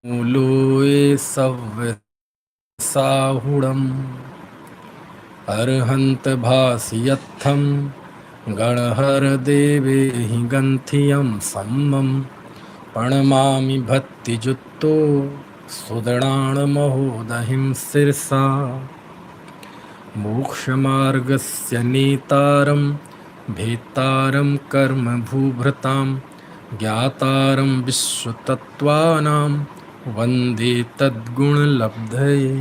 मूलोए सव्यसाहुणम् अर्हन्त भासयत्थं गणहर देवेहि गन्थियं सम्मं प्रणमामि भक्तिजुक्तो सुदृढाणमहोदहिं शिरसा मोक्षमार्गस्य नेतारं भेत्तारं कर्मभूभृतां ज्ञातारं विश्वतत्त्वानां वन्दे तद्गुणलब्धये।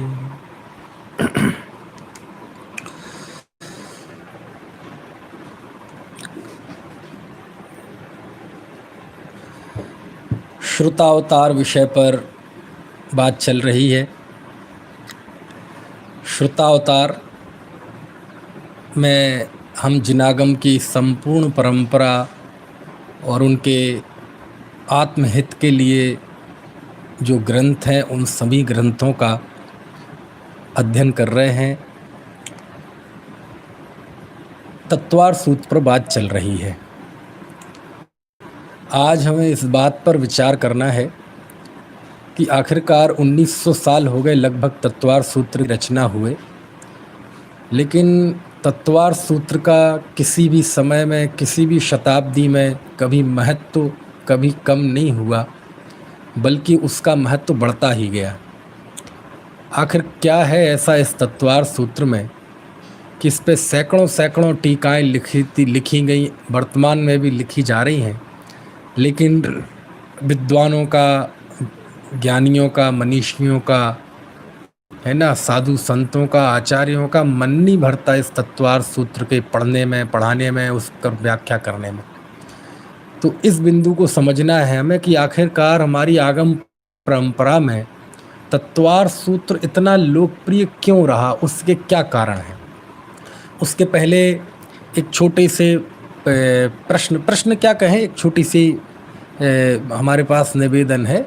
श्रुतावतार विषय पर बात चल रही है। श्रुतावतार में हम जिनागम की संपूर्ण परंपरा और उनके आत्महित के लिए जो ग्रंथ हैं उन सभी ग्रंथों का अध्ययन कर रहे हैं। तत्वार सूत्र पर बात चल रही है। आज हमें इस बात पर विचार करना है कि आखिरकार 1900 साल हो गए लगभग तत्वार सूत्र की रचना हुए, लेकिन तत्वार सूत्र का किसी भी समय में किसी भी शताब्दी में कभी महत्व कभी कम नहीं हुआ, बल्कि उसका महत्व बढ़ता ही गया। आखिर क्या है ऐसा इस तत्वार सूत्र में कि इस पे सैकड़ों सैकड़ों टीकाएँ लिखी गई, वर्तमान में भी लिखी जा रही हैं, लेकिन विद्वानों का, ज्ञानियों का, मनीषियों का, है ना, साधु संतों का, आचार्यों का मन नहीं भरता इस तत्वार सूत्र के पढ़ने में, पढ़ाने में, उसका व्याख्या करने में। तो इस बिंदु को समझना है हमें कि आखिरकार हमारी आगम परंपरा में तत्वार सूत्र इतना लोकप्रिय क्यों रहा, उसके क्या कारण हैं। उसके पहले एक छोटे से प्रश्न क्या कहें, एक छोटी सी हमारे पास निवेदन है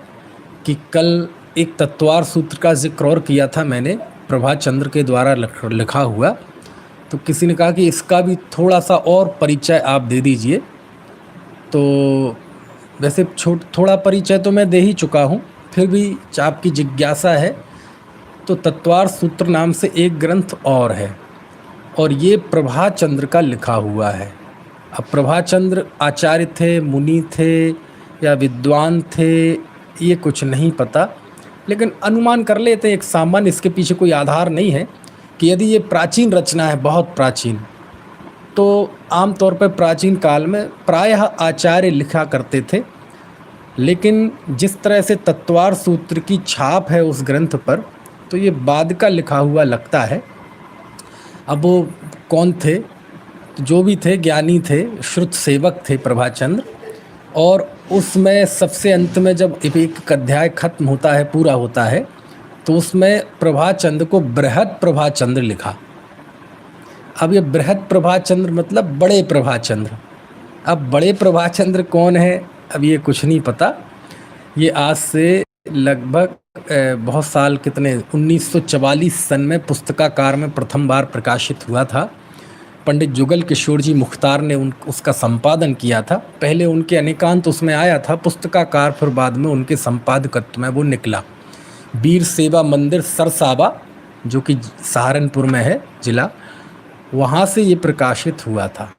कि कल एक तत्वार सूत्र का जिक्र और किया था मैंने, प्रभा चंद्र के द्वारा लिखा हुआ। तो किसी ने कहा कि इसका भी थोड़ा सा और परिचय आप दे दीजिए। तो वैसे थोड़ा परिचय तो मैं दे ही चुका हूँ, फिर भी आपकी जिज्ञासा है तो तत्वार सूत्र नाम से एक ग्रंथ और है, और ये प्रभा चंद्र का लिखा हुआ है। अब प्रभा चंद्र आचार्य थे, मुनि थे या विद्वान थे, ये कुछ नहीं पता, लेकिन अनुमान कर लेते हैं एक सामान्य, इसके पीछे कोई आधार नहीं है कि यदि ये प्राचीन रचना है, बहुत प्राचीन, तो आमतौर पर प्राचीन काल में प्रायः आचार्य लिखा करते थे। लेकिन जिस तरह से तत्वार सूत्र की छाप है उस ग्रंथ पर, तो ये बाद का लिखा हुआ लगता है। अब वो कौन थे, जो भी थे, ज्ञानी थे, श्रुत सेवक थे प्रभाचंद्र, और उसमें सबसे अंत में जब एक अध्याय खत्म होता है, पूरा होता है, तो उसमें प्रभाचंद्र को बृहद प्रभाचंद्र लिखा। अब ये बृहद प्रभाचंद्र मतलब बड़े प्रभाचंद्र। अब बड़े प्रभाचंद्र कौन है, अब ये कुछ नहीं पता। ये आज से लगभग बहुत साल, कितने, 1944 सन में पुस्तकाकार में प्रथम बार प्रकाशित हुआ था। पंडित जुगल किशोर जी मुख्तार ने उसका संपादन किया था। पहले उनके अनेकांत उसमें आया था पुस्तकाकार, फिर बाद में उनके संपादकत्व में वो निकला। वीर सेवा मंदिर सरसाबा, जो कि सहारनपुर में है जिला, वहाँ से ये प्रकाशित हुआ था।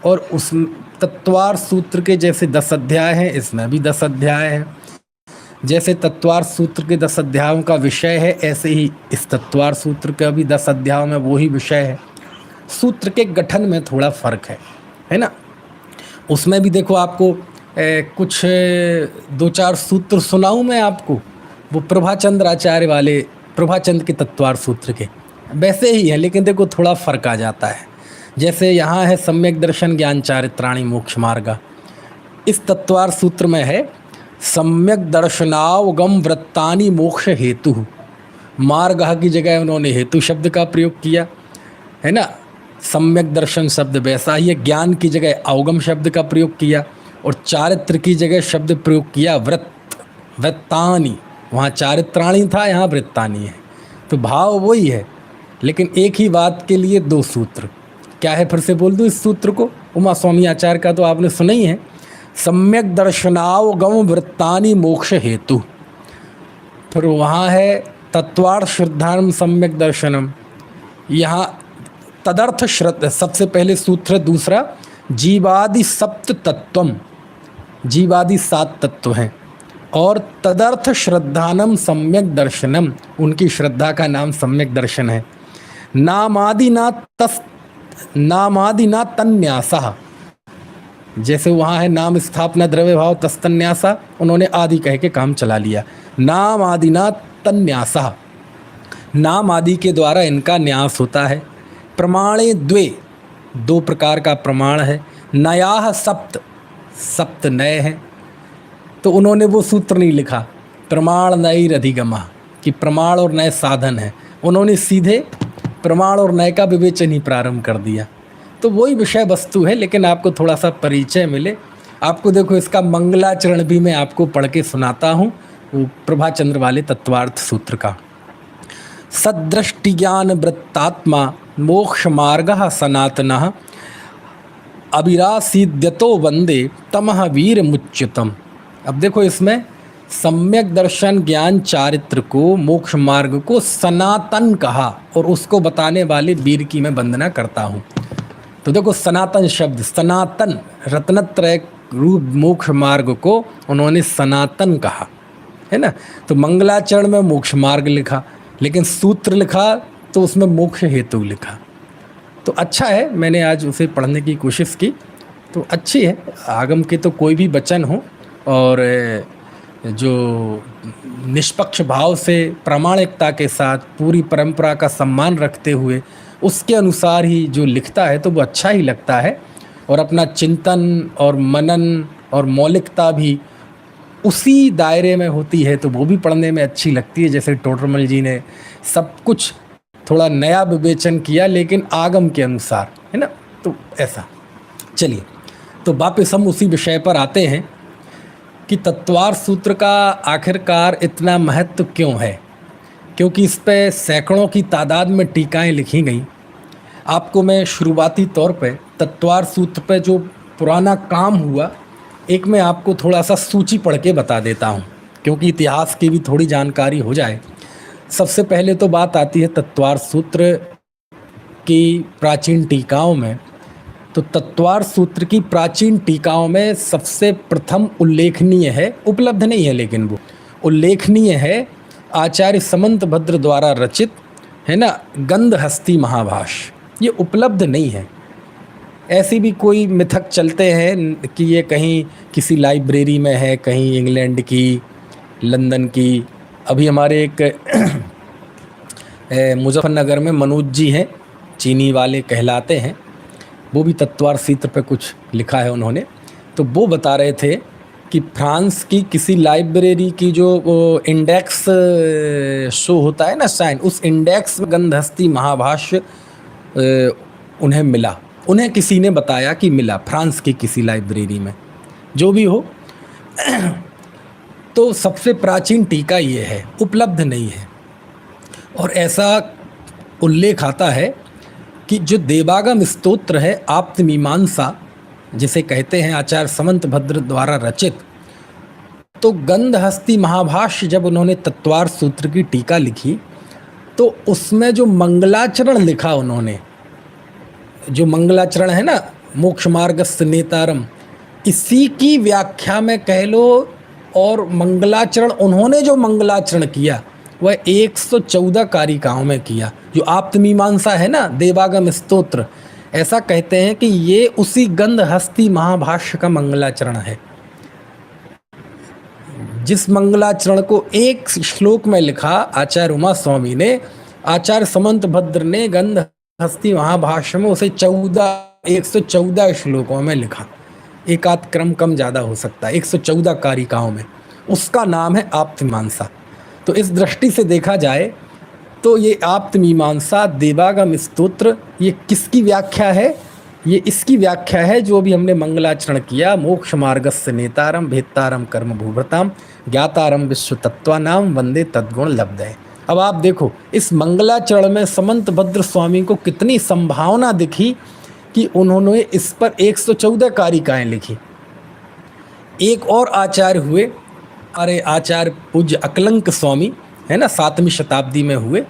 और उस तत्वार सूत्र के जैसे 10 अध्याय हैं, इसमें भी 10 अध्याय हैं। जैसे तत्वार सूत्र के 10 अध्यायों का विषय है, ऐसे ही इस तत्वार सूत्र का भी 10 अध्यायों में वही विषय है। सूत्र के गठन में थोड़ा फर्क है ना। उसमें भी देखो, आपको कुछ 2-4 सूत्र सुनाऊं मैं आपको, वो प्रभाचंद्र आचार्य वाले, प्रभाचंद्र के तत्वार सूत्र के वैसे ही है, लेकिन देखो थोड़ा फर्क आ जाता है। जैसे यहाँ है सम्यक दर्शन ज्ञान चारित्राणि मोक्ष मार्गा, इस तत्वार सूत्र में है सम्यक दर्शनावगम वृत्तानि मोक्ष हेतु। मार्ग की जगह उन्होंने हेतु शब्द का प्रयोग किया, है ना। सम्यक दर्शन शब्द वैसा ही है, ज्ञान की जगह अवगम शब्द का प्रयोग किया, और चारित्र की जगह शब्द प्रयोग किया वृत्तानि। वहाँ चारित्राणी था, यहाँ वृत्तानि है, तो भाव वही है, लेकिन एक ही बात के लिए 2 सूत्र। क्या है, फिर से बोल दूँ इस सूत्र को, उमा स्वामी आचार्य का तो आपने सुना ही है। सम्यक दर्शनावगम वृत्तानि मोक्ष हेतु। फिर वहाँ है तत्वार्थ श्रद्धानम सम्यक दर्शनम। यहाँ तदर्थ श्रद्धा सबसे पहले सूत्र, दूसरा जीवादि सप्त तत्वम, जीवादि 7 तत्व हैं, और तदर्थ श्रद्धानम सम्यक दर्शनम, उनकी श्रद्धा का नाम सम्यक दर्शन है। नामादिना तन्यासा, जैसे वहाँ है नाम स्थापना द्रव्य भाव तस्तन्यासा, उन्होंने आदि कह के काम चला लिया। नाम आदिना तन्यासा, नाम आदि के द्वारा इनका न्यास होता है। प्रमाणे द्वे, 2 प्रकार का प्रमाण है। नयाह सप्त, सप्त नय है, तो उन्होंने वो सूत्र नहीं लिखा प्रमाण नयर अधिगमा कि प्रमाण और नय साधन है, उन्होंने सीधे प्रमाण और नय का विवेचन ही प्रारंभ कर दिया। तो वही विषय वस्तु है, लेकिन आपको थोड़ा सा परिचय मिले। आपको देखो इसका मंगलाचरण भी मैं आपको पढ़ के सुनाता हूँ, वो प्रभाचंद्र वाले तत्वार्थ सूत्र का। सदृष्टि ज्ञान वृत्तात्मा मोक्ष मार्ग सनातनः अविरासीद्यतो वंदे तमः वीर मुच्युतम। अब देखो इसमें सम्यक दर्शन ज्ञान चारित्र को, मोक्ष मार्ग को सनातन कहा, और उसको बताने वाले वीर की मैं वंदना करता हूँ। तो देखो सनातन शब्द, सनातन रत्नत्रय रूप मोक्ष मार्ग को उन्होंने सनातन कहा, है ना। तो मंगलाचरण में मोक्ष मार्ग लिखा, लेकिन सूत्र लिखा तो उसमें मोक्ष हेतु लिखा। तो अच्छा है, मैंने आज उसे पढ़ने की कोशिश की, तो अच्छी है। आगम के तो कोई भी वचन हो और जो निष्पक्ष भाव से प्रामाणिकता के साथ पूरी परंपरा का सम्मान रखते हुए उसके अनुसार ही जो लिखता है तो वो अच्छा ही लगता है, और अपना चिंतन और मनन और मौलिकता भी उसी दायरे में होती है तो वो भी पढ़ने में अच्छी लगती है। जैसे टोडरमल जी ने सब कुछ थोड़ा नया विवेचन किया, लेकिन आगम के अनुसार, है ना। तो ऐसा, चलिए तो वापस हम उसी विषय पर आते हैं कि तत्वार्थ सूत्र का आखिरकार इतना महत्व क्यों है, क्योंकि इस पे सैकड़ों की तादाद में टीकाएं लिखी गई। आपको मैं शुरुआती तौर पे तत्वार्थ सूत्र पे जो पुराना काम हुआ, एक मैं आपको थोड़ा सा सूची पढ़ के बता देता हूँ, क्योंकि इतिहास की भी थोड़ी जानकारी हो जाए। सबसे पहले तो बात आती है तत्वार्थ सूत्र की प्राचीन टीकाओं में। तो तत्वार्थ सूत्र की प्राचीन टीकाओं में सबसे प्रथम उल्लेखनीय है, उपलब्ध नहीं है लेकिन वो उल्लेखनीय है, आचार्य समंतभद्र द्वारा रचित, है ना, गंधहस्ती महाभाष्य। ये उपलब्ध नहीं है। ऐसी भी कोई मिथक चलते हैं कि ये कहीं किसी लाइब्रेरी में है, कहीं इंग्लैंड की, लंदन की। अभी हमारे एक मुजफ्फरनगर में मनोज जी हैं, चीनी वाले कहलाते हैं, वो भी तत्वार्थ सूत्र पे कुछ लिखा है उन्होंने। तो वो बता रहे थे कि फ्रांस की किसी लाइब्रेरी की जो इंडेक्स शो होता है ना, साइन, उस इंडेक्स में गंधहस्ती महाभाष्य उन्हें मिला। उन्हें किसी ने बताया कि मिला, फ्रांस की किसी लाइब्रेरी में, जो भी हो। तो सबसे प्राचीन टीका ये है, उपलब्ध नहीं है। और ऐसा उल्लेख आता है कि जो देवागम स्तोत्र है, आप्त मीमांसा जिसे कहते हैं, आचार्य समंतभद्र द्वारा रचित, तो गंधहस्ती महाभाष्य जब उन्होंने तत्वार्थ सूत्र की टीका लिखी तो उसमें जो मंगलाचरण लिखा उन्होंने, जो मंगलाचरण है ना, मोक्ष मार्गस्य नेतारम, इसी की व्याख्या में कह लो। और मंगलाचरण, उन्होंने जो मंगलाचरण किया वह 114 कारिकाओं में किया। जो आप्त मीमांसा है ना, देवागम स्तोत्र, ऐसा कहते हैं कि ये उसी गंधहस्ती महाभाष्य का मंगलाचरण है। जिस मंगलाचरण को एक श्लोक में लिखा आचार्य उमा स्वामी ने, आचार्य समंतभद्र ने गंधहस्ती महाभाष्य में उसे 114 श्लोकों में लिखा। एक आध क्रम कम ज़्यादा हो सकता है, 114 कारिकाओं में। उसका नाम है आप्त मीमांसा। तो इस दृष्टि से देखा जाए तो ये आप्त मीमांसा, देवागम स्तोत्र, ये किसकी व्याख्या है? ये इसकी व्याख्या है जो अभी हमने मंगलाचरण किया, मोक्ष मार्गस्य नेतारम भेत्तारम कर्म भूभृताम ज्ञातारम विश्व तत्वानाम वंदे तद्गुण लब्धे। अब आप देखो, इस मंगलाचरण में समंतभद्र स्वामी को कितनी संभावना दिखी कि उन्होंने इस पर 114 कारिकाएं लिखी। एक और आचार्य हुए, अरे आचार्य पूज्य अकलंक स्वामी, है ना, 7वीं शताब्दी में हुए।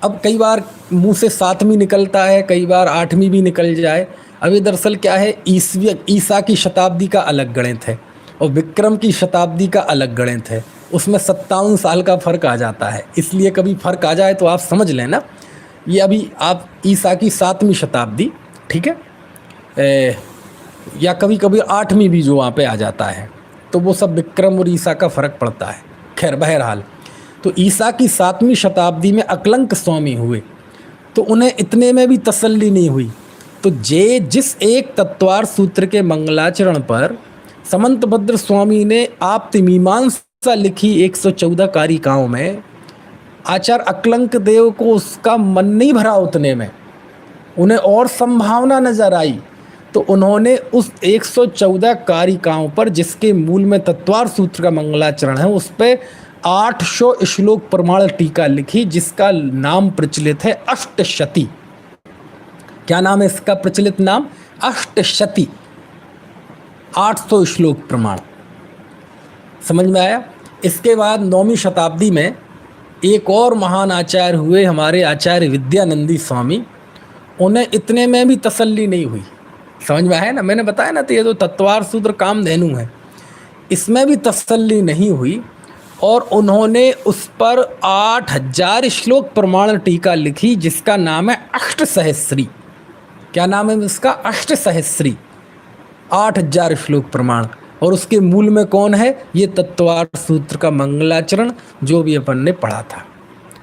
अब कई बार मुंह से 7वीं निकलता है, कई बार 8वीं भी निकल जाए। अब ये दरअसल क्या है, ईसा की शताब्दी का अलग गणित है और विक्रम की शताब्दी का अलग गणित है, उसमें 57 साल का फ़र्क आ जाता है। इसलिए कभी फ़र्क आ जाए तो आप समझ लें ना, ये अभी आप ईसा की 7वीं शताब्दी, ठीक है, या कभी कभी 8वीं भी जो वहाँ पे आ जाता है, तो वो सब विक्रम और ईसा का फ़र्क पड़ता है। खैर बहरहाल, तो ईसा की 7वीं शताब्दी में अकलंक स्वामी हुए, तो उन्हें इतने में भी तसल्ली नहीं हुई। तो जिस एक तत्वार सूत्र के मंगलाचरण पर समंतभद्र स्वामी ने आप्तमीमांसा लिखी 114 कारिकाओं में, आचार्य अकलंक देव को उसका मन नहीं भरा उतने में, उन्हें और संभावना नजर आई। तो उन्होंने उस 114 कारिकाओं पर, जिसके मूल में तत्वार सूत्र का मंगलाचरण है, उस पर 800 श्लोक प्रमाण टीका लिखी, जिसका नाम प्रचलित है अष्टशती। क्या नाम है इसका प्रचलित नाम? अष्टशती, 800 श्लोक प्रमाण। समझ में आया? इसके बाद 9वीं शताब्दी में एक और महान आचार्य हुए, हमारे आचार्य विद्यानंदी स्वामी। उन्हें इतने में भी तसल्ली नहीं हुई। समझ में आया ना? मैंने बताया ना, तो ये तो तत्वार सूत्र कामधेनु है, इसमें भी तसल्ली नहीं हुई और उन्होंने उस पर 8000 श्लोक प्रमाण टीका लिखी, जिसका नाम है अष्टसहस्री। क्या नाम है इसका? अष्टसहस्री, 8000 श्लोक प्रमाण। और उसके मूल में कौन है? ये तत्वार सूत्र का मंगलाचरण, जो भी अपन ने पढ़ा था।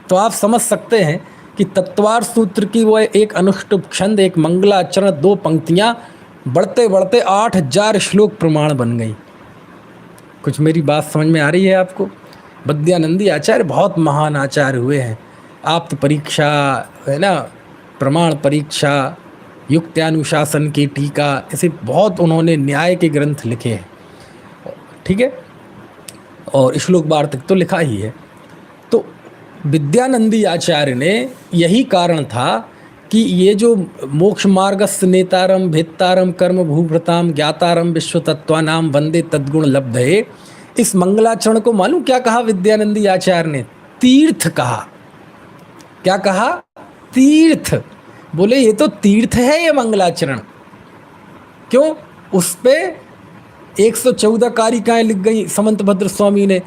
तो आप समझ सकते हैं कि तत्वार सूत्र की वो एक अनुष्टुप छंद, एक मंगलाचरण, 2 पंक्तियाँ बढ़ते बढ़ते 8000 श्लोक प्रमाण बन गई। कुछ मेरी बात समझ में आ रही है आपको? विद्यानंदी आचार्य बहुत महान आचार्य हुए हैं। आप्त परीक्षा, है ना, प्रमाण परीक्षा, युक्त्यानुशासन की टीका, ऐसे बहुत उन्होंने न्याय के ग्रंथ लिखे हैं, ठीक है, और श्लोक वार्तिक तो लिखा ही है। तो विद्यानंदी आचार्य ने, यही कारण था कि ये जो मोक्ष मार्गस्य नेतारम भेत्तारम कर्म भूभृताम ज्ञातारम विश्व तत्वानाम वंदे तद्गुण लब्धये, इस मंगलाचरण को मालूम क्या कहा विद्यानंदी आचार्य ने? तीर्थ कहा। क्या कहा? तीर्थ। बोले ये तो तीर्थ है ये मंगलाचरण। क्यों? उस पे 114 कारिकाएं लिख गई समंतभद्र स्वामी ने,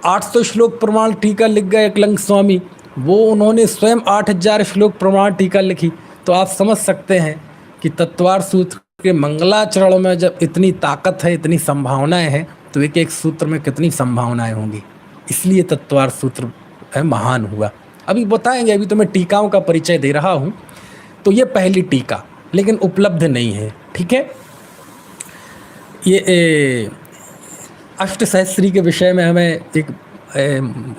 800 श्लोक प्रमाण टीका लिख गए अकलंक स्वामी, वो उन्होंने स्वयं 8000 श्लोक प्रमाण टीका लिखी। तो आप समझ सकते हैं कि तत्वार सूत्र के मंगलाचरण में जब इतनी ताकत है, इतनी संभावनाएं हैं, तो एक एक सूत्र में कितनी संभावनाएं होंगी। इसलिए तत्वार सूत्र है महान हुआ। अभी बताएंगे, अभी तो मैं टीकाओं का परिचय दे रहा हूँ। तो ये पहली टीका, लेकिन उपलब्ध नहीं है, ठीक है। ये अष्टसहस्री के विषय में हमें एक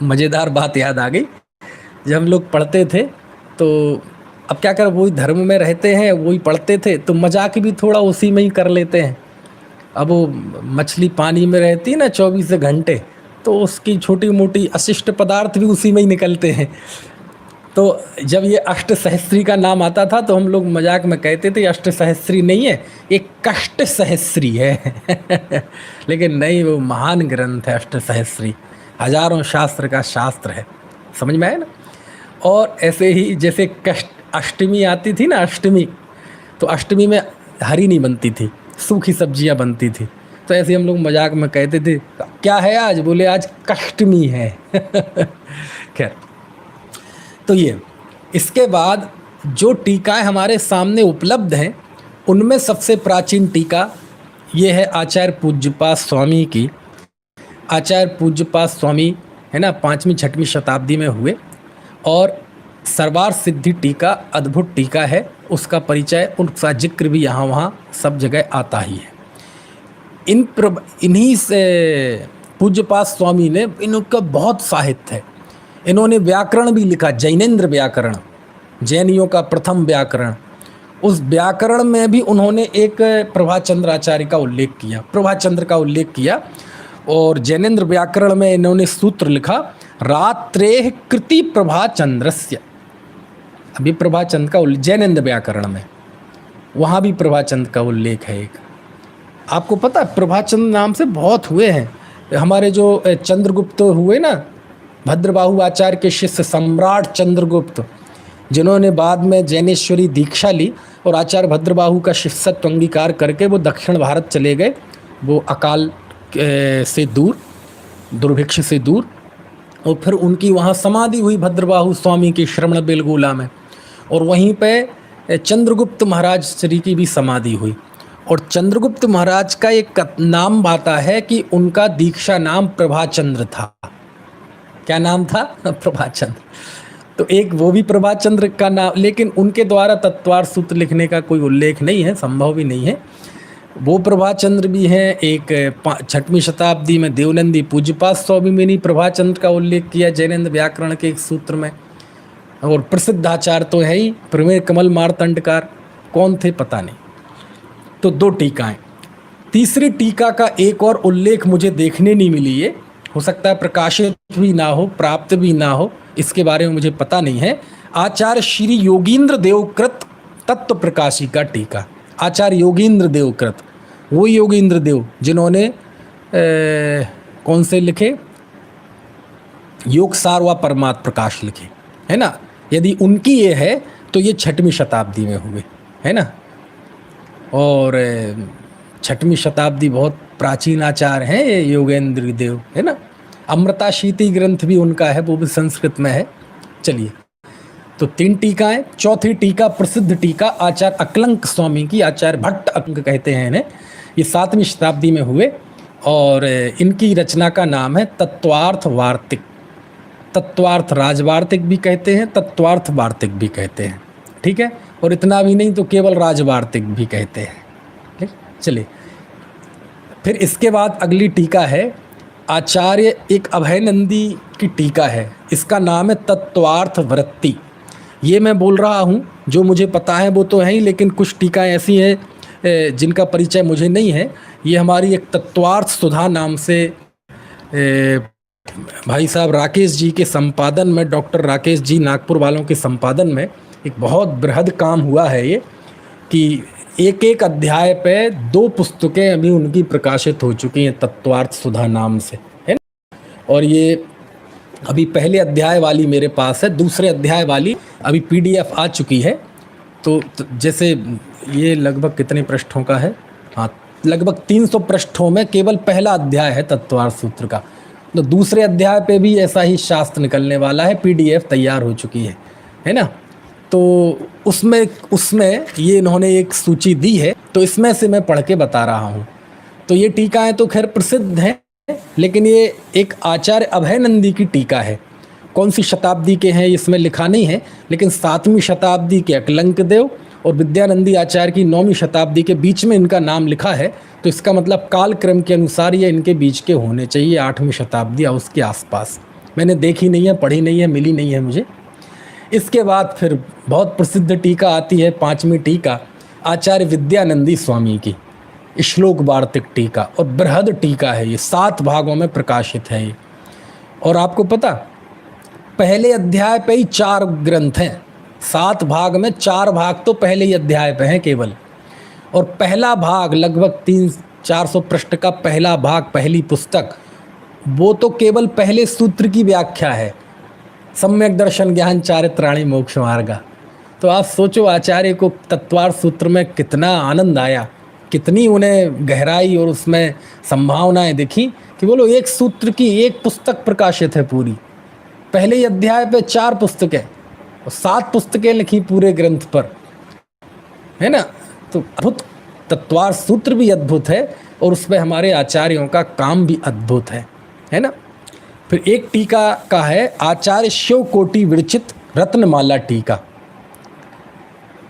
मज़ेदार बात याद आ गई। जब हम लोग पढ़ते थे तो अब क्या कर, वही धर्म में रहते हैं, वही पढ़ते थे, तो मजाक भी थोड़ा उसी में ही कर लेते हैं। अब वो मछली पानी में रहती है ना 24 घंटे, तो उसकी छोटी मोटी अशिष्ट पदार्थ भी उसी में ही निकलते हैं। तो जब ये अष्टसहस्री का नाम आता था तो हम लोग मजाक में कहते थे अष्टसहस्री नहीं है, एक कष्ट सहस्री है लेकिन नहीं, वो महान ग्रंथ है अष्टसहस्री, हजारों शास्त्र का शास्त्र है। समझ में आया ना? और ऐसे ही जैसे अष्टमी आती थी ना, अष्टमी, तो अष्टमी में हरी नहीं बनती थी, सूखी सब्जियां बनती थी। तो ऐसे हम लोग मजाक में कहते थे क्या है आज? बोले आज कष्टमी है खैर, तो ये इसके बाद जो टीकाएं हमारे सामने उपलब्ध हैं, उनमें सबसे प्राचीन टीका ये है आचार्य पूज्यपाद स्वामी की। आचार्य पूज्यपाद स्वामी है ना, 5वीं 6वीं शताब्दी में हुए, और सर्वार सिद्धि टीका अद्भुत टीका है, उसका परिचय, उसका जिक्र भी यहाँ वहाँ सब जगह आता ही है। इन्हीं से पूज्यपाद स्वामी ने, इनका बहुत साहित्य है। इन्होंने व्याकरण भी लिखा, जैनेन्द्र व्याकरण, जैनियों का प्रथम व्याकरण। उस व्याकरण में भी उन्होंने एक प्रभाचंद्र आचार्य का उल्लेख किया, प्रभाचंद्र का उल्लेख किया। और जैनेन्द्र व्याकरण में इन्होंने सूत्र लिखा, रात्रेह कृति प्रभाचंद्रस्य। अभी प्रभाचंद्र का जैनेन्द्र व्याकरण में, वहाँ भी प्रभाचंद्र का उल्लेख है एक। आपको पता है प्रभाचंद्र नाम से बहुत हुए हैं। हमारे जो चंद्रगुप्त हुए ना, भद्रबाहु आचार्य के शिष्य सम्राट चंद्रगुप्त, जिन्होंने बाद में जैनेश्वरी दीक्षा ली और आचार्य भद्रबाहु का शिष्यत्व अंगीकार करके वो दक्षिण भारत चले गए, वो अकाल से दूर, दुर्भिक्ष से दूर, और फिर उनकी वहाँ समाधि हुई भद्रबाहु स्वामी की श्रवण बेलगोला में, और वहीं पे चंद्रगुप्त महाराज श्री की भी समाधि हुई। और चंद्रगुप्त महाराज का एक नाम आता है कि उनका दीक्षा नाम प्रभाचंद्र था। क्या नाम था? प्रभाचंद्र। तो एक वो भी प्रभाचंद्र का नाम, लेकिन उनके द्वारा तत्वार्थ सूत्र लिखने का कोई उल्लेख नहीं है, संभव भी नहीं है। वो प्रभाचंद्र भी हैं। एक 6वीं शताब्दी में देवनंदी पूज्यपाद स्वामीमुनि प्रभाचंद्र का उल्लेख किया जैनेन्द्र व्याकरण के एक सूत्र में। और प्रसिद्ध आचार्य तो है ही, प्रमेय कमल मार्तंडकार, कौन थे पता नहीं। तो 2 टीकाएं। तीसरी टीका का एक और उल्लेख मुझे देखने नहीं मिली है, हो सकता है प्रकाशित भी ना हो, प्राप्त भी ना हो, इसके बारे में मुझे पता नहीं है। आचार्य श्री योगींद्र देवकृत तत्व प्रकाशिका टीका। आचार्य योगींद्र देवकृत, वो योगींद्र देव जिन्होंने कौन से लिखे? योग सार व परमात्म प्रकाश लिखे, है ना। यदि उनकी ये है तो ये 6वीं शताब्दी में हुए, है ना। और 6वीं शताब्दी बहुत प्राचीन आचार्य हैं ये योगेंद्र देव, है ना। अमृताशीति ग्रंथ भी उनका है, वो भी संस्कृत में है। चलिए, तो 3 टीकाएं। चौथी टीका प्रसिद्ध टीका आचार्य अकलंक स्वामी की, आचार्य भट्ट अंक कहते हैं इन्हें, ये 7वीं शताब्दी में हुए, और इनकी रचना का नाम है तत्वार्थ वार्तिक। तत्वार्थ राजवार्तिक भी कहते हैं, तत्वार्थ वार्तिक भी कहते हैं, ठीक है। और इतना भी नहीं तो केवल राजवार्तिक भी कहते हैं, ठीक। चलिए, फिर इसके बाद अगली टीका है आचार्य एक अभयनंदी की टीका है, इसका नाम है तत्वार्थ वृत्ति। ये मैं बोल रहा हूँ, जो मुझे पता है वो तो है ही, लेकिन कुछ टीकाएं ऐसी हैं जिनका परिचय मुझे नहीं है। ये हमारी एक तत्वार्थ सुधा नाम से भाई साहब राकेश जी के संपादन में, डॉक्टर राकेश जी नागपुर वालों के संपादन में एक बहुत बृहद काम हुआ है ये, कि एक एक अध्याय पे 2 पुस्तकें अभी उनकी प्रकाशित हो चुकी हैं तत्वार्थ सुधा नाम से, है ना। और ये अभी पहले अध्याय वाली मेरे पास है, दूसरे अध्याय वाली अभी PDF आ चुकी है। तो जैसे ये लगभग कितने पृष्ठों का है? हाँ, लगभग 300 पृष्ठों में केवल पहला अध्याय है तत्वार्थ सूत्र का। तो दूसरे अध्याय पे भी ऐसा ही शास्त्र निकलने वाला है, PDF तैयार हो चुकी है ना। तो उसमें ये इन्होंने एक सूची दी है, तो इसमें से मैं पढ़ के बता रहा हूँ। तो ये टीकाएं तो खैर प्रसिद्ध हैं, लेकिन ये एक आचार्य अभयनंदी की टीका है। कौन सी शताब्दी के हैं इसमें लिखा नहीं है, लेकिन 7वीं शताब्दी के अकलंक देव और विद्यानंदी आचार्य की 9वीं शताब्दी के बीच में इनका नाम लिखा है। तो इसका मतलब काल क्रम के अनुसार ये इनके बीच के होने चाहिए, 8वीं शताब्दी या उसके आसपास। मैंने देखी नहीं है, पढ़ी नहीं है, मिली नहीं है मुझे। इसके बाद फिर बहुत प्रसिद्ध टीका आती है, 5वीं टीका आचार्य विद्यानंदी स्वामी की, श्लोक वार्तिक टीका, और बृहद टीका है ये, 7 भागों में प्रकाशित है ये। और आपको पता, पहले अध्याय पे ही 4 ग्रंथ हैं, 7 भाग में 4 भाग तो पहले ही अध्याय पे हैं केवल। और पहला भाग लगभग 300-400 पृष्ठ का पहला भाग, पहली पुस्तक, वो तो केवल पहले सूत्र की व्याख्या है, सम्यक दर्शन ज्ञान चारित्राणी मोक्ष मार्गा। तो आप सोचो आचार्य को तत्वार्थ सूत्र में कितना आनंद आया, कितनी उन्हें गहराई और उसमें संभावनाएं दिखी कि बोलो एक सूत्र की एक पुस्तक प्रकाशित है पूरी, पहले ही अध्याय पे 4 पुस्तकें और 7 पुस्तकें लिखी पूरे ग्रंथ पर, है ना। तो अद्भुत तत्वार्थ सूत्र भी अद्भुत है और उसमें हमारे आचार्यों का काम भी अद्भुत है ना। फिर एक टीका का है आचार्य शिव कोटि विरचित रत्नमाला टीका।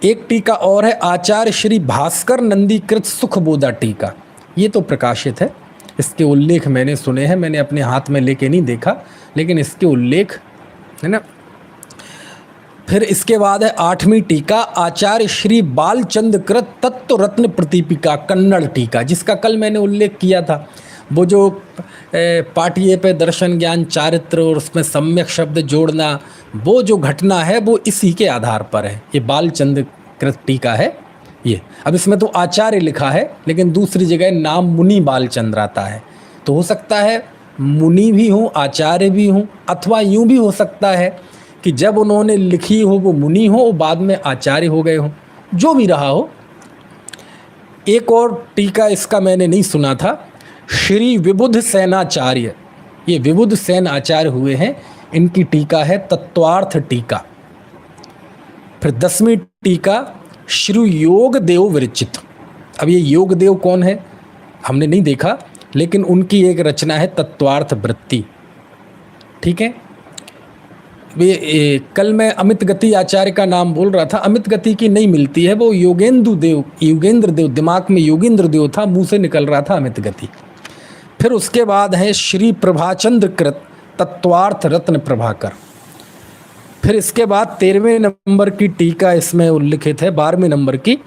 एक टीका और है आचार्य श्री भास्कर नंदीकृत सुखबोधा टीका, ये तो प्रकाशित है, इसके उल्लेख मैंने सुने हैं, मैंने अपने हाथ में लेके नहीं देखा, लेकिन इसके उल्लेख है ना। फिर इसके बाद है 8वीं टीका आचार्य श्री बालचंद कृत तत्व रत्न प्रदीपिका कन्नड़ टीका, जिसका कल मैंने उल्लेख किया था। वो जो पाटिये पे दर्शन ज्ञान चारित्र और उसमें सम्यक शब्द जोड़ना, वो जो घटना है वो इसी के आधार पर है। ये बालचंद कृत टीका है ये। अब इसमें तो आचार्य लिखा है, लेकिन दूसरी जगह नाम मुनि बालचंद्र आता है, तो हो सकता है मुनि भी हों, आचार्य भी हों, अथवा यूं भी हो सकता है कि जब उन्होंने लिखी हो वो मुनि हो, बाद में आचार्य हो गए हों, जो भी रहा हो। एक और टीका इसका मैंने नहीं सुना था, श्री विबुध सेनाचार्य, ये विबुध सेन आचार्य हुए हैं, इनकी टीका है तत्वार्थ टीका। फिर 10वीं टीका श्री योग देव विरचित। अब ये योग देव कौन है हमने नहीं देखा, लेकिन उनकी एक रचना है तत्वार्थ वृत्ति। ठीक है, कल मैं अमित गति आचार्य का नाम बोल रहा था, अमित गति की नहीं मिलती है, वो योगेंद्र देव, दिमाग में योगेंद्र देव था, मुंह से निकल रहा था अमित गति। फिर उसके बाद है श्री प्रभाचंद्र कृत तत्वार्थ रत्न प्रभाकर। फिर इसके बाद 13वें नंबर की टीका इसमें उल्लिखित है, 12वें नंबर की,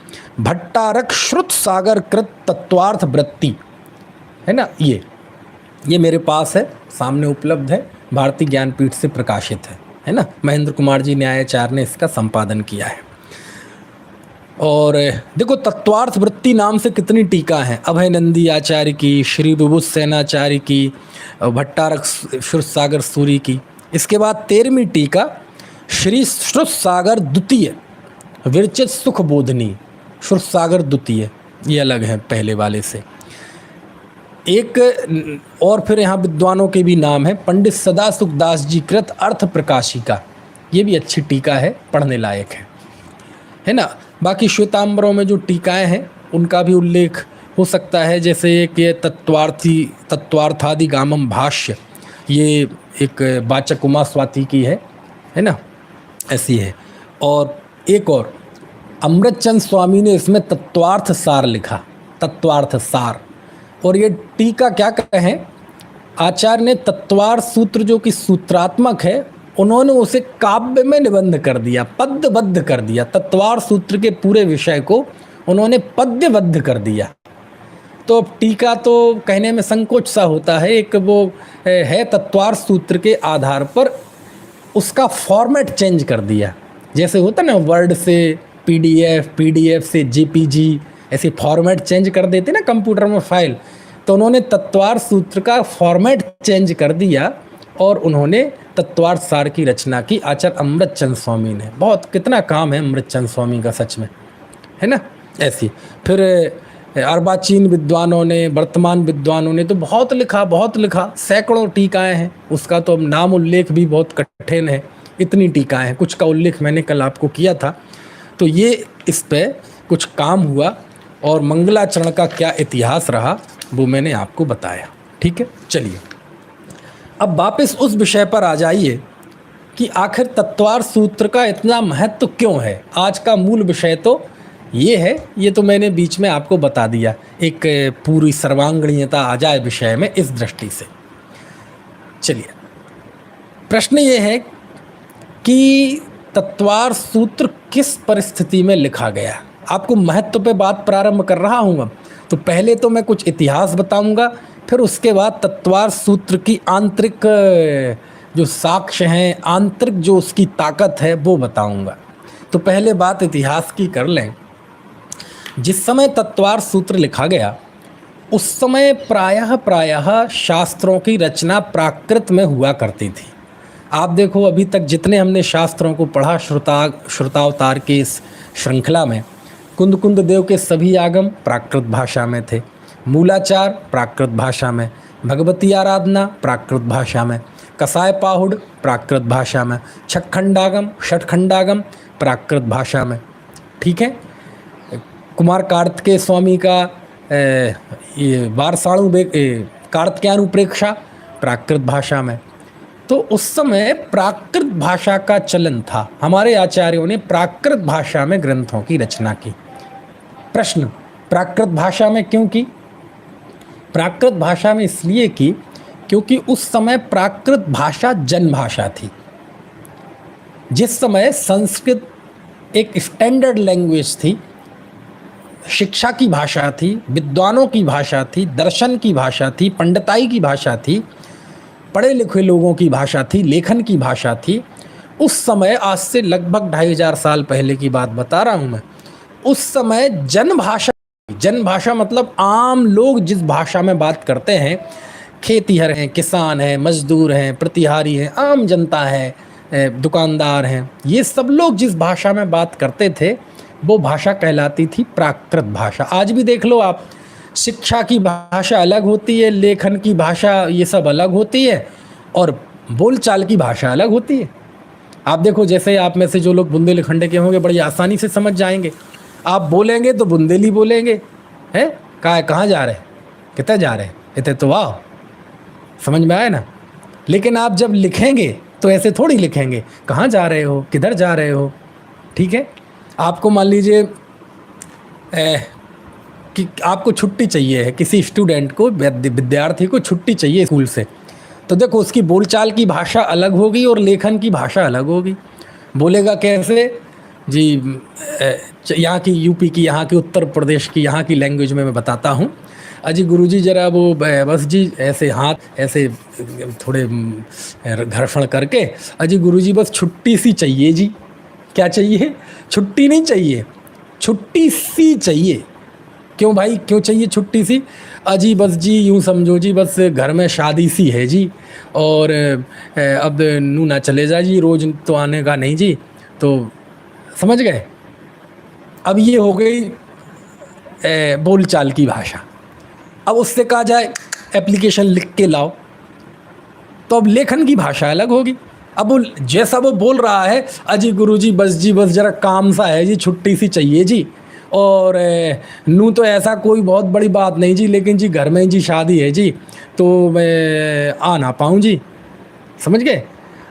भट्टारक श्रुत सागर कृत तत्वार्थ वृत्ति, है ना। ये मेरे पास है, सामने उपलब्ध है, भारतीय ज्ञानपीठ से प्रकाशित है ना। महेंद्र कुमार जी न्यायाचार्य ने इसका संपादन किया है। और देखो तत्वार्थ वृत्ति नाम से कितनी टीका हैं, अभय नंदी आचार्य की, श्री विभूत सेनाचार्य की, भट्टारक श्रुत सागर सूरी की। इसके बाद 13वीं टीका श्री श्रुत सागर द्वितीय विरचित सुख बोधनी। श्रुत सागर द्वितीय ये अलग है पहले वाले से। एक और फिर यहाँ विद्वानों के भी नाम है, पंडित सदा सुखदास जी कृत अर्थ प्रकाशिका, ये भी अच्छी टीका है, पढ़ने लायक है ना। बाकी श्वेतांबरों में जो टीकाएं हैं उनका भी उल्लेख हो सकता है, जैसे एक ये तत्वार्थादि गामम भाष्य, ये एक वाचक उमा स्वाति की है ना, ऐसी है। और एक और अमृतचंद स्वामी ने इसमें तत्वार्थ सार लिखा, तत्वार्थ सार। और ये टीका क्या कहें, आचार्य ने तत्वार्थ सूत्र जो कि सूत्रात्मक है, उन्होंने उसे काव्य में निबंध कर दिया, पद्यबद्ध कर दिया। तत्वार्थ सूत्र के पूरे विषय को उन्होंने पद्यबद्ध कर दिया। तो अब टीका तो कहने में संकोच सा होता है, एक वो है तत्वार्थ सूत्र के आधार पर उसका फॉर्मेट चेंज कर दिया, जैसे होता ना वर्ड से पीडीएफ से जेपीजी, ऐसे फॉर्मेट चेंज कर देते ना कंप्यूटर में फाइल। तो उन्होंने तत्वार्थ सूत्र का फॉर्मेट चेंज कर दिया और उन्होंने तत्वार्थ सार की रचना की आचार्य अमृतचंद स्वामी ने। बहुत कितना काम है अमृतचंद स्वामी का सच में, है ना। ऐसी फिर अर्वाचीन विद्वानों ने, वर्तमान विद्वानों ने तो बहुत लिखा, सैकड़ों टीकाएं हैं, उसका तो नाम उल्लेख भी बहुत कठिन है, इतनी टीकाएं हैं। कुछ का उल्लेख मैंने कल आपको किया था। तो ये इस पे कुछ काम हुआ और मंगलाचरण का क्या इतिहास रहा वो मैंने आपको बताया। ठीक है, चलिए अब वापस उस विषय पर आ जाइए कि आखिर तत्वार्थ सूत्र का इतना महत्व क्यों है। आज का मूल विषय तो ये है, ये तो मैंने बीच में आपको बता दिया, एक पूरी सर्वांगीणता आ जाए विषय में इस दृष्टि से। चलिए, प्रश्न ये है कि तत्वार्थ सूत्र किस परिस्थिति में लिखा गया। आपको महत्व पे बात प्रारंभ कर रहा हूँ अब। तो पहले तो मैं कुछ इतिहास बताऊंगा, फिर उसके बाद तत्वार्थ सूत्र की आंतरिक जो साक्ष्य हैं, आंतरिक जो उसकी ताकत है वो बताऊंगा। तो पहले बात इतिहास की कर लें। जिस समय तत्वार्थ सूत्र लिखा गया उस समय प्रायः शास्त्रों की रचना प्राकृत में हुआ करती थी। आप देखो अभी तक जितने हमने शास्त्रों को पढ़ा श्रुतावतार की इस श्रृंखला में, कुंद देव के सभी आगम प्राकृत भाषा में थे, मूलाचार प्राकृत भाषा में, भगवती आराधना प्राकृत भाषा में, कसाय पाहुड़ प्राकृत भाषा में, छठखंडागम षटखंडागम प्राकृत भाषा में। ठीक है, कुमार कार्तिकेय स्वामी का ये वारसाणु कार्तिकेयानुप्रेक्षा प्राकृत भाषा में। तो उस समय प्राकृत भाषा का चलन था। हमारे आचार्यों ने प्राकृत भाषा में ग्रंथों की रचना की। प्रश्न, प्राकृत भाषा में क्यों की? प्राकृत भाषा में इसलिए की क्योंकि उस समय प्राकृत भाषा जनभाषा थी। जिस समय संस्कृत एक स्टैंडर्ड लैंग्वेज थी, शिक्षा की भाषा थी, विद्वानों की भाषा थी, दर्शन की भाषा थी, पंडिताई की भाषा थी, पढ़े लिखे लोगों की भाषा थी, लेखन की भाषा थी। उस समय, आज से लगभग 2500 साल पहले की बात बता रहा हूँ मैं, उस समय जनभाषा मतलब आम लोग जिस भाषा में बात करते हैं, खेतीहर हैं, किसान हैं, मजदूर हैं, प्रतिहारी हैं, आम जनता है, दुकानदार हैं, ये सब लोग जिस भाषा में बात करते थे वो भाषा कहलाती थी प्राकृत भाषा। आज भी देख लो आप, शिक्षा की भाषा अलग होती है, लेखन की भाषा ये सब अलग होती है, और बोलचाल की भाषा अलग होती है। आप देखो, जैसे आप में से जो लोग बुंदेलखंड के होंगे बड़ी आसानी से समझ जाएंगे। आप बोलेंगे तो बुंदेली बोलेंगे, हैं कहाँ जा रहे, कितने जा रहे, इतने तो वाह, समझ में आया ना। लेकिन आप जब लिखेंगे तो ऐसे थोड़ी लिखेंगे, कहाँ जा रहे हो, किधर जा रहे हो। ठीक है, आपको मान लीजिए कि आपको छुट्टी चाहिए है, किसी स्टूडेंट को, विद्यार्थी को छुट्टी चाहिए स्कूल से, तो देखो उसकी बोलचाल की भाषा अलग होगी और लेखन की भाषा अलग होगी। बोलेगा कैसे जी, यहाँ की यूपी की, यहाँ की उत्तर प्रदेश की, यहाँ की लैंग्वेज में मैं बताता हूँ। अजी गुरुजी जरा वो बस जी ऐसे हाथ ऐसे थोड़े घर्षण करके, अजी गुरुजी बस छुट्टी सी चाहिए जी। क्या चाहिए? छुट्टी नहीं चाहिए, छुट्टी सी चाहिए। क्यों भाई, क्यों चाहिए छुट्टी सी? अजी बस जी यूँ समझो जी, बस घर में शादी सी है जी, और अब नू ना चले जा जी, रोज़ तो आने का नहीं जी। तो समझ गए? अब ये हो गई बोलचाल की भाषा। अब उससे कहा जाए एप्लीकेशन लिख के लाओ, तो अब लेखन की भाषा अलग होगी। अब वो जैसा वो बोल रहा है, अजी गुरुजी बस जरा काम सा है जी, छुट्टी सी चाहिए जी, और नू तो ऐसा कोई बहुत बड़ी बात नहीं जी, लेकिन जी घर में जी शादी है जी, तो मैं आ ना पाऊँ जी। समझ गए?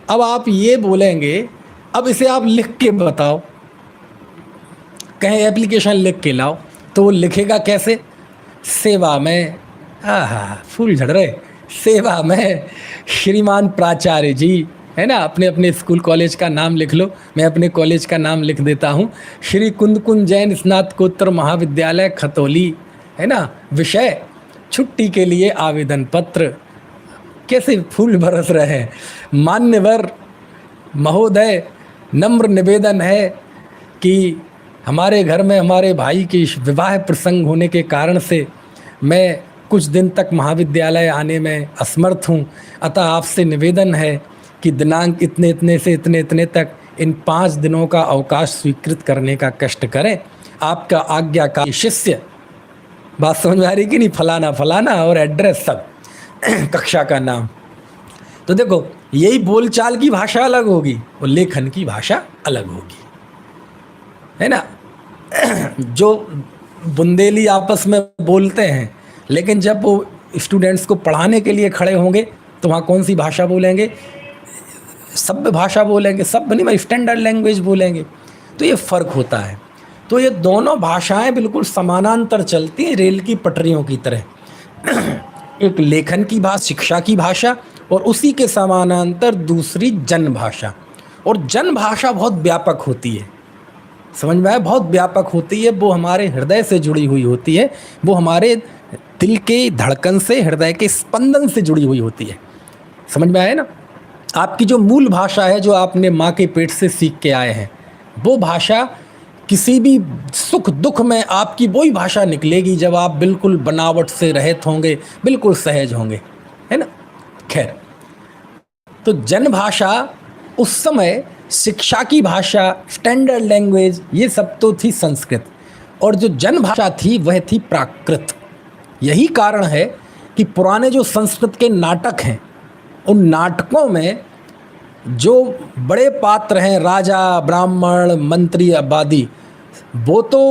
अब आप ये बोलेंगे, अब इसे आप लिख के बताओ, कहें एप्लीकेशन लिख के लाओ, तो वो लिखेगा कैसे? सेवा में, फूल झड़ रहे, सेवा में श्रीमान प्राचार्य जी, है ना। अपने अपने स्कूल कॉलेज का नाम लिख लो, मैं अपने कॉलेज का नाम लिख देता हूँ, श्री कुंद जैन स्नातकोत्तर महाविद्यालय खतौली, है ना। विषय छुट्टी के लिए आवेदन पत्र। कैसे फूल बरस रहे हैं। मान्यवर महोदय, नम्र निवेदन है कि हमारे घर में हमारे भाई की विवाह प्रसंग होने के कारण से मैं कुछ दिन तक महाविद्यालय आने में असमर्थ हूँ, अतः आपसे निवेदन है कि दिनांक इतने इतने से इतने इतने तक इन 5 दिनों का अवकाश स्वीकृत करने का कष्ट करें। आपका आज्ञाकारी शिष्य। बात समझ में आ रही कि नहीं? फलाना फलाना और एड्रेस सब, कक्षा का नाम। तो देखो, यही बोलचाल की भाषा अलग होगी और लेखन की भाषा अलग होगी, है ना। जो बुंदेली आपस में बोलते हैं, लेकिन जब वो स्टूडेंट्स को पढ़ाने के लिए खड़े होंगे तो वहाँ कौन सी भाषा बोलेंगे? सभ्य भाषा बोलेंगे, सभ्य नहीं भाई, स्टैंडर्ड लैंग्वेज बोलेंगे। तो ये फ़र्क होता है। तो ये दोनों भाषाएं बिल्कुल समानांतर चलती हैं, रेल की पटरियों की तरह। एक लेखन की भाषा, शिक्षा की भाषा, और उसी के समानांतर दूसरी जन भाषा। और जन भाषा बहुत व्यापक होती है, समझ में आया? बहुत व्यापक होती है। वो हमारे हृदय से जुड़ी हुई होती है, वो हमारे दिल के धड़कन से, हृदय के स्पंदन से जुड़ी हुई होती है। समझ में आया ना? आपकी जो मूल भाषा है, जो आपने माँ के पेट से सीख के आए हैं, वो भाषा किसी भी सुख दुख में आपकी वही भाषा निकलेगी जब आप बिल्कुल बनावट से रहित होंगे, बिल्कुल सहज होंगे, है ना। खैर, तो जन भाषा उस समय शिक्षा की भाषा, स्टैंडर्ड लैंग्वेज, ये सब तो थी संस्कृत, और जो जन भाषा थी वह थी प्राकृत। यही कारण है कि पुराने जो संस्कृत के नाटक हैं, उन नाटकों में जो बड़े पात्र हैं, राजा, ब्राह्मण, मंत्री, आबादी, वो तो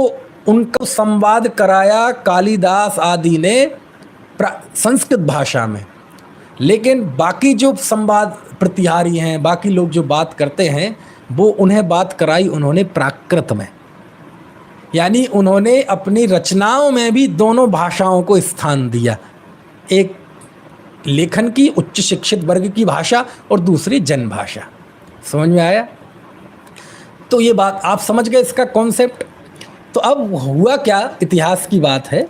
उनको संवाद कराया कालिदास आदि ने संस्कृत भाषा में, लेकिन बाकी जो संवाद प्रतिहारी हैं, बाकी लोग जो बात करते हैं, वो उन्हें बात कराई उन्होंने प्राकृत में। यानी उन्होंने अपनी रचनाओं में भी दोनों भाषाओं को स्थान दिया, एक लेखन की उच्च शिक्षित वर्ग की भाषा और दूसरी जन भाषा। समझ में आया? तो ये बात आप समझ गए, इसका कॉन्सेप्ट। तो अब हुआ क्या, इतिहास की बात है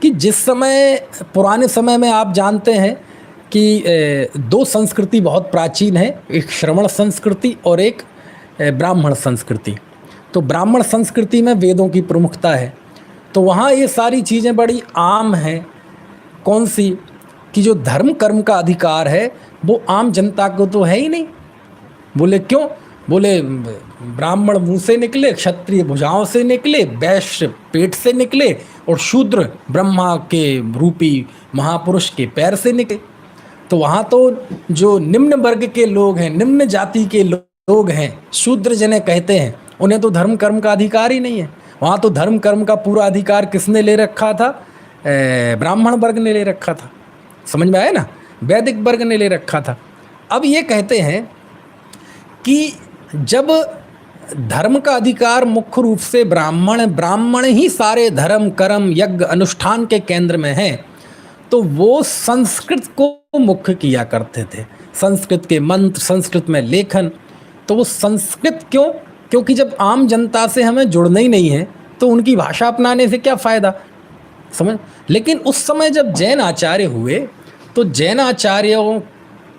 कि जिस समय, पुराने समय में आप जानते हैं कि 2 संस्कृति बहुत प्राचीन है, एक श्रवण संस्कृति और एक ब्राह्मण संस्कृति। तो ब्राह्मण संस्कृति में वेदों की प्रमुखता है, तो वहाँ ये सारी चीज़ें बड़ी आम हैं। कौन सी? कि जो धर्म कर्म का अधिकार है वो आम जनता को तो है ही नहीं। बोले क्यों? बोले ब्राह्मण मुंह से निकले, क्षत्रिय भुजाओं से निकले, वैश्य पेट से निकले और शूद्र ब्रह्मा के रूपी महापुरुष के पैर से निकले। तो वहाँ तो जो निम्न वर्ग के लोग हैं, निम्न जाति के लोग हैं, शूद्र जिन्हें कहते हैं, उन्हें तो धर्म कर्म का अधिकार ही नहीं है। वहाँ तो धर्म कर्म का पूरा अधिकार किसने ले रखा था? ब्राह्मण वर्ग ने ले रखा था। समझ में आया ना? वैदिक वर्ग ने ले रखा था। अब ये कहते हैं कि जब धर्म का अधिकार मुख्य रूप से ब्राह्मण ही सारे धर्म कर्म यज्ञ अनुष्ठान के केंद्र में है, तो वो संस्कृत को मुख्य किया करते थे। संस्कृत के मंत्र, संस्कृत में लेखन। तो वो संस्कृत क्यों? क्योंकि जब आम जनता से हमें जुड़ना ही नहीं है तो उनकी भाषा अपनाने से क्या फ़ायदा? समझ। लेकिन उस समय जब जैन आचार्य हुए तो जैन आचार्यों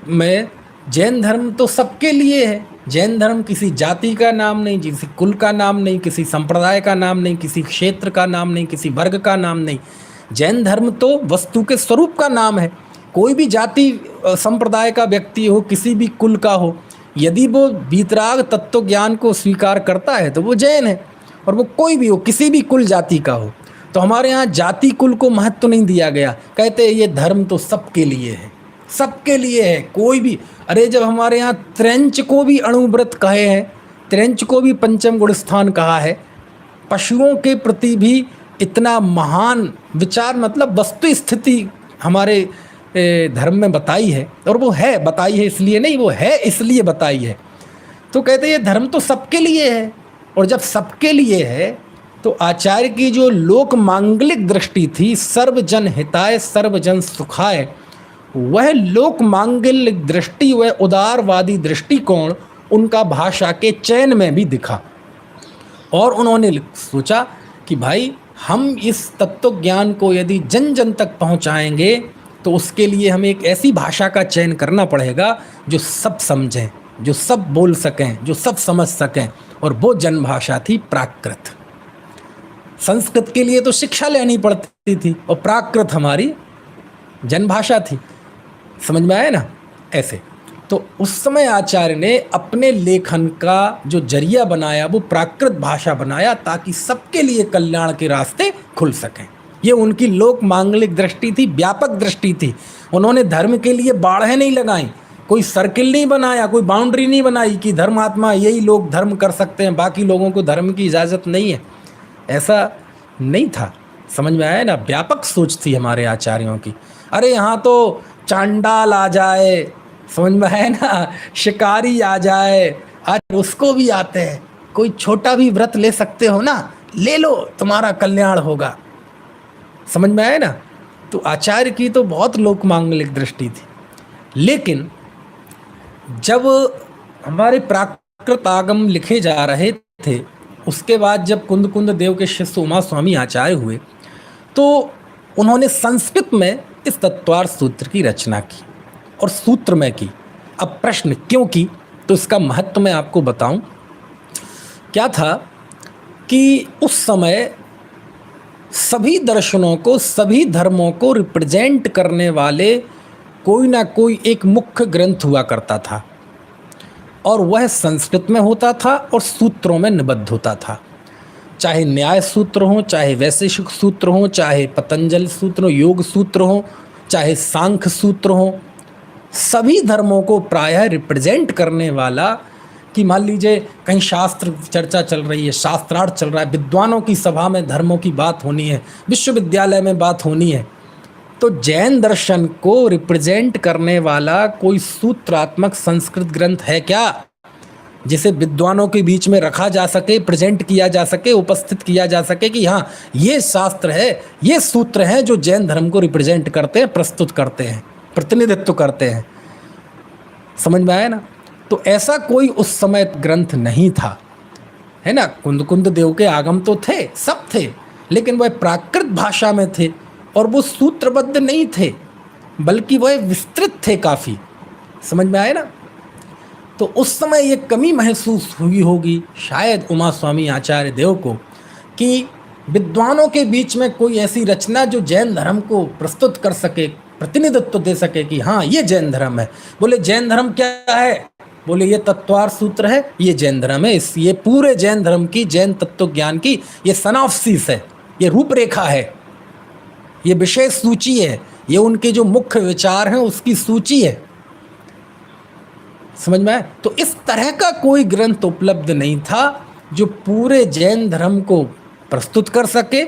में जैन धर्म तो सबके लिए है। जैन धर्म किसी जाति का नाम नहीं, किसी कुल का नाम नहीं, किसी संप्रदाय का नाम नहीं, किसी क्षेत्र का नाम नहीं, किसी वर्ग का नाम नहीं। जैन धर्म तो वस्तु के स्वरूप का नाम है। कोई भी जाति संप्रदाय का व्यक्ति हो, किसी भी कुल का हो, यदि वो वीतराग तत्व ज्ञान को स्वीकार करता है तो वो जैन है। और वो कोई भी हो, किसी भी कुल जाति का हो। तो हमारे यहाँ जाति कुल को महत्व नहीं दिया गया। कहते हैं ये धर्म तो सबके लिए है, सबके लिए है। कोई भी, अरे जब हमारे यहाँ त्रेंच को भी अणुव्रत कहे हैं, त्रेंच को भी पंचम गुण स्थान कहा है, पशुओं के प्रति भी इतना महान विचार, मतलब वस्तु स्थिति हमारे धर्म में बताई है। और वो है बताई है इसलिए नहीं, वो है इसलिए बताई है। तो कहते हैं ये धर्म तो सबके लिए है। और जब सबके लिए है तो आचार्य की जो लोक मांगलिक दृष्टि थी, सर्वजन हिताय सर्वजन सुखाय, वह लोक मांगलिक दृष्टि, वह उदारवादी दृष्टिकोण उनका भाषा के चयन में भी दिखा। और उन्होंने सोचा कि भाई हम इस तत्व ज्ञान को यदि जन जन तक पहुंचाएंगे तो उसके लिए हमें एक ऐसी भाषा का चयन करना पड़ेगा जो सब समझें, जो सब बोल सकें, जो सब समझ सकें। और वो जन भाषा थी प्राकृत। संस्कृत के लिए तो शिक्षा लेनी पड़ती थी और प्राकृत हमारी जन भाषा थी। समझ में आया ना? ऐसे तो उस समय आचार्य ने अपने लेखन का जो जरिया बनाया वो प्राकृत भाषा बनाया, ताकि सबके लिए कल्याण के रास्ते खुल सकें। ये उनकी लोक मांगलिक दृष्टि थी, व्यापक दृष्टि थी। उन्होंने धर्म के लिए बाड़ें नहीं लगाई, कोई सर्किल नहीं बनाया, कोई बाउंड्री नहीं बनाई कि धर्मात्मा यही लोग धर्म कर सकते हैं, बाकी लोगों को धर्म की इजाज़त नहीं है। ऐसा नहीं था। समझ में आया ना? व्यापक सोच थी हमारे आचार्यों की। अरे यहाँ तो चांडाल आ जाए, समझ में आया ना, शिकारी आ जाए, आज उसको भी आते हैं, कोई छोटा भी व्रत ले सकते हो ना, ले लो, तुम्हारा कल्याण होगा। समझ में आया ना? तो आचार्य की तो बहुत लोक मांगलिक दृष्टि थी। लेकिन जब हमारे प्राकृत आगम लिखे जा रहे थे, उसके बाद जब कुंद देव के शिष्य उमा स्वामी आचार्य हुए तो उन्होंने संस्कृत में इस तत्वार्थ सूत्र की रचना की और सूत्र में की। अब प्रश्न क्यों की, तो इसका महत्व मैं आपको बताऊं। क्या था कि उस समय सभी दर्शनों को, सभी धर्मों को रिप्रेजेंट करने वाले कोई ना कोई एक मुख्य ग्रंथ हुआ करता था, और वह संस्कृत में होता था और सूत्रों में निबद्ध होता था। चाहे न्याय सूत्र हो, चाहे वैशेषिक सूत्र हो, चाहे पतंजलि सूत्र हो, योग सूत्र हो, चाहे सांख्य सूत्र हो, सभी धर्मों को प्रायः रिप्रेजेंट करने वाला, कि मान लीजिए कहीं शास्त्र चर्चा चल रही है, शास्त्रार्थ चल रहा है, विद्वानों की सभा में धर्मों की बात होनी है, विश्वविद्यालय में बात होनी है, तो जैन दर्शन को रिप्रेजेंट करने वाला कोई सूत्रात्मक संस्कृत ग्रंथ है क्या, जिसे विद्वानों के बीच में रखा जा सके, प्रेजेंट किया जा सके, उपस्थित किया जा सके कि हाँ ये शास्त्र है, ये सूत्र हैं जो जैन धर्म को रिप्रेजेंट करते हैं, प्रस्तुत करते हैं, प्रतिनिधित्व करते हैं। समझ में आया ना? तो ऐसा कोई उस समय ग्रंथ नहीं था, है ना। कुंद देव के आगम तो थे, सब थे, लेकिन वह प्राकृत भाषा में थे और वो सूत्रबद्ध नहीं थे, बल्कि वह विस्तृत थे काफ़ी। समझ में आया ना? तो उस समय ये कमी महसूस हुई होगी शायद उमा स्वामी आचार्य देव को कि विद्वानों के बीच में कोई ऐसी रचना जो जैन धर्म को प्रस्तुत कर सके, प्रतिनिधित्व दे सके कि हाँ ये जैन धर्म है। बोले जैन धर्म क्या है? बोले ये तत्वार सूत्र है, ये जैन धर्म है। ये पूरे जैन धर्म की, जैन तत्व ज्ञान की ये सनाप्सिस है, ये रूपरेखा है, ये विशेष सूची है, ये उनके जो मुख्य विचार हैं उसकी सूची है। समझ में आया? तो इस तरह का कोई ग्रंथ उपलब्ध नहीं था जो पूरे जैन धर्म को प्रस्तुत कर सके,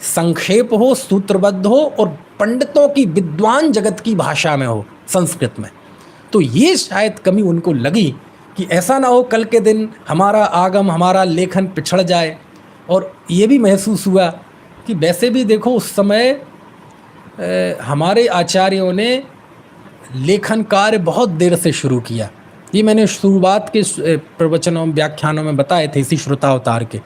संक्षेप हो, सूत्रबद्ध हो और पंडितों की, विद्वान जगत की भाषा में हो, संस्कृत में। तो ये शायद कमी उनको लगी कि ऐसा ना हो कल के दिन हमारा आगम, हमारा लेखन पिछड़ जाए। और ये भी महसूस हुआ कि वैसे भी देखो उस समय हमारे आचार्यों ने लेखन कार्य बहुत देर से शुरू किया। ये मैंने शुरुआत के प्रवचनों, व्याख्यानों में बताए थे इसी श्रोतावतार के।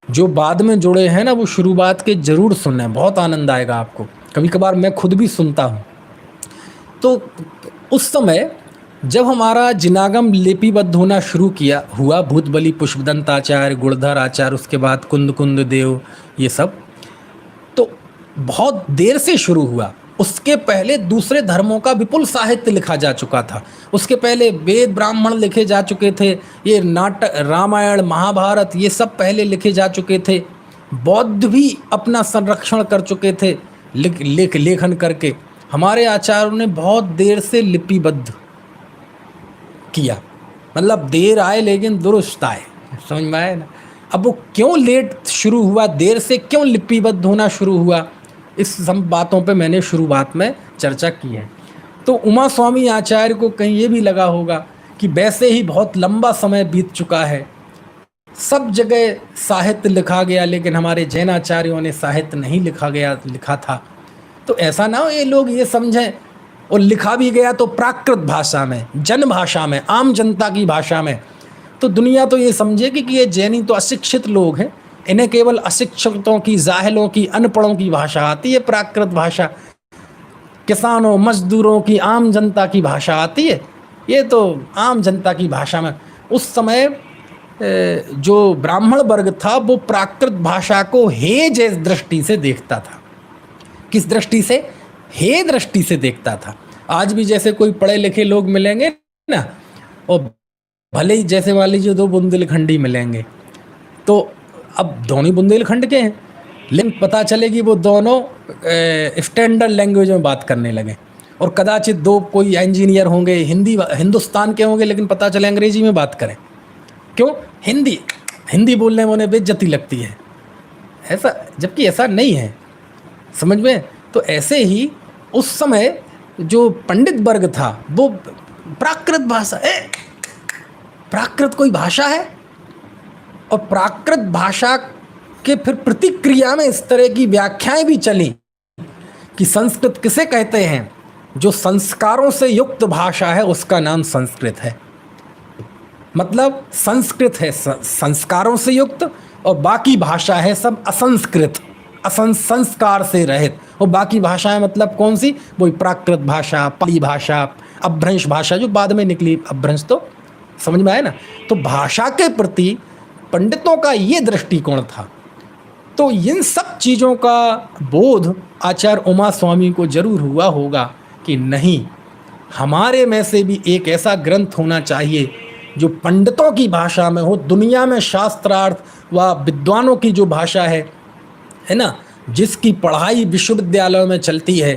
जो बाद में जुड़े हैं ना, वो शुरुआत के जरूर सुनना है, बहुत आनंद आएगा आपको। कभी कभार मैं खुद भी सुनता हूँ। तो उस समय जब हमारा जिनागम लिपिबद्ध होना शुरू हुआ, भूतबली, पुष्पदंत आचार्य, गुणधर आचार्य, उसके बाद कुंद कुंद देव, ये सब तो बहुत देर से शुरू हुआ। उसके पहले दूसरे धर्मों का विपुल साहित्य लिखा जा चुका था। उसके पहले वेद ब्राह्मण लिखे जा चुके थे, ये नाटक, रामायण, महाभारत, ये सब पहले लिखे जा चुके थे। बौद्ध भी अपना संरक्षण कर चुके थे लेखन करके। हमारे आचार्यों ने बहुत देर से लिपिबद्ध किया, मतलब देर आए लेकिन दुरुस्त आए। समझ में आए ना? अब वो क्यों लेट शुरू हुआ, देर से क्यों लिपिबद्ध होना शुरू हुआ, इस सब बातों पे मैंने शुरुआत में चर्चा की है। तो उमा स्वामी आचार्य को कहीं ये भी लगा होगा कि वैसे ही बहुत लंबा समय बीत चुका है, सब जगह साहित्य लिखा गया लेकिन हमारे जैनाचार्यों ने साहित्य नहीं लिखा था। तो ऐसा ना हो ये लोग ये समझें, और लिखा भी गया तो प्राकृत भाषा में, जन भाषा में, आम जनता की भाषा में, तो दुनिया तो ये समझेगी कि ये जैनी तो अशिक्षित लोग हैं, इन्हें केवल अशिक्षितों की, जाहिलों की, अनपढ़ों की भाषा आती है। प्राकृत भाषा किसानों, मजदूरों की, आम जनता की भाषा आती है। ये तो आम जनता की भाषा में उस समय जो ब्राह्मण वर्ग था वो प्राकृत भाषा को हे जैस दृष्टि से देखता था। किस दृष्टि से? हे दृष्टि से देखता था। आज भी जैसे कोई पढ़े लिखे लोग मिलेंगे ना, और भले ही जैसे मान लीजिए दो बुंदेलखंडी मिलेंगे, तो अब दोनों बुंदेलखंड के हैं, लेकिन पता चलेगी वो दोनों स्टैंडर्ड लैंग्वेज में बात करने लगे। और कदाचित दो कोई इंजीनियर होंगे, हिंदुस्तान के होंगे, लेकिन पता चले अंग्रेजी में बात करें। क्यों? हिंदी बोलने में उन्हें बेइज्जती लगती है, ऐसा, जबकि ऐसा नहीं है। समझ में? तो ऐसे ही उस समय जो पंडित वर्ग था वो प्राकृत भाषा, प्राकृत कोई भाषा है? और प्राकृत भाषा के फिर प्रतिक्रिया में इस तरह की व्याख्याएं भी चली कि संस्कृत किसे कहते हैं? जो संस्कारों से युक्त भाषा है उसका नाम संस्कृत है। मतलब संस्कृत है संस्कारों से युक्त, और बाकी भाषा है सब असंस्कृत, असंस्कार से रहित। और बाकी भाषाएं मतलब कौन सी? वही प्राकृत भाषा, पाली भाषा, अपभ्रंश भाषा जो बाद में निकली। अपभ्रंश तो समझ में आया ना? तो भाषा के प्रति पंडितों का ये दृष्टिकोण था। तो इन सब चीज़ों का बोध आचार्य उमा स्वामी को जरूर हुआ होगा कि नहीं, हमारे में से भी एक ऐसा ग्रंथ होना चाहिए जो पंडितों की भाषा में हो, दुनिया में शास्त्रार्थ व विद्वानों की जो भाषा है ना, जिसकी पढ़ाई विश्वविद्यालयों में चलती है।